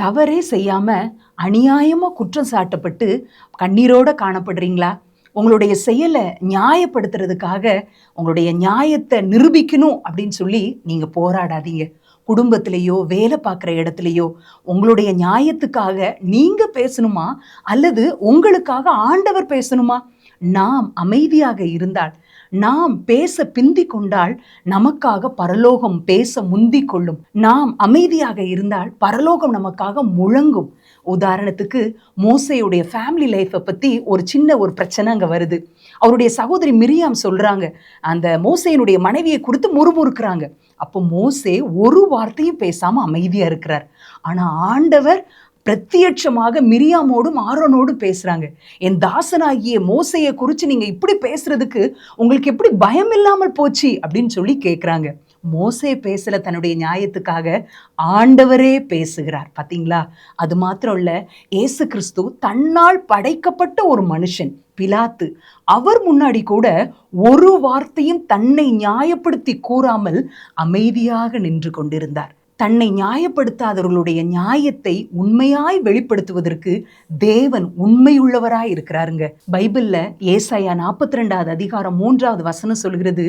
தவறே செய்யாம அநியாயமா குற்றம் சாட்டப்பட்டு கண்ணீரோட காணப்படுறீங்களா? உங்களுடைய செயலை நியாயப்படுத்துறதுக்காக உங்களுடைய நியாயத்தை நிரூபிக்கணும் அப்படின்னு சொல்லி நீங்க போராடாதீங்க. குடும்பத்திலேயோ வேலை பார்க்குற இடத்துலையோ உங்களுடைய நியாயத்துக்காக நீங்க பேசணுமா, அல்லது உங்களுக்காக ஆண்டவர் பேசணுமா? நாம் அமைதியாக இருந்தால், நாம் பேச பிந்தி கொண்டால் நமக்காக பரலோகம் பேச முந்தி கொள்ளும். நாம் அமைதியாக இருந்தால் பரலோகம் நமக்காக முழங்கும். உதாரணத்துக்கு மோசேயுடைய ஃபேமிலி லைஃப்பை பற்றி ஒரு பிரச்சனை அங்கே வருது. அவருடைய சகோதரி மிரியாம் சொல்றாங்க, அந்த மோசேயினுடைய மனைவியை குறித்து முறுமுறுக்கிறாங்க. அப்போ மோசே ஒரு வார்த்தையும் பேசாம அமைதியா இருக்கிறார். ஆனா ஆண்டவர் பிரத்யட்சமாக மிரியாமோடும் ஆரோனோடும் பேசுறாங்க. என் தாசனாகிய மோசையை குறித்து நீங்க இப்படி பேசுறதுக்கு உங்களுக்கு எப்படி பயம் இல்லாமல் போச்சு அப்படின்னு சொல்லி கேட்குறாங்க. மோசே பேசல தன்னுடைய நியாயத்துக்காக, ஆண்டவரே பேசுகிறார். பார்த்தீங்களா? அது மாத்திரம் இல்ல, இயேசு கிறிஸ்து தன்னால் படைக்கப்பட்ட ஒரு மனுஷன் பிலாத்து, அவர் முன்னாடி கூட ஒரு வார்த்தையும் தன்னை நியாயப்படுத்தி கூறாமல் அமைதியாக நின்று கொண்டிருந்தார். தன்னை நியாயப்படுத்தாதவர்களுடைய நியாயத்தை உண்மையாய் வெளிப்படுத்துவதற்கு தேவன் உண்மையுள்ளவராய் இருக்கிறாருங்க. பைபிள்ல ஏசாயா 42வது அதிகாரம் 3வது வசனம் சொல்கிறது,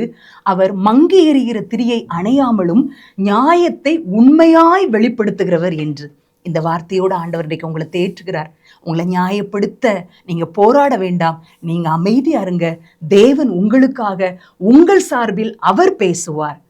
அவர் மங்கி எறிகிற திரியை அணையாமலும் நியாயத்தை உண்மையாய் வெளிப்படுத்துகிறவர் என்று. இந்த வார்த்தையோட ஆண்டவர் இன்றைக்கு உங்களை தேற்றுகிறார். உங்களை நியாயப்படுத்த நீங்க போராட வேண்டாம், நீங்க அமைதியா இருங்க. தேவன் உங்களுக்காக, உங்கள் சார்பில் அவர் பேசுவார்.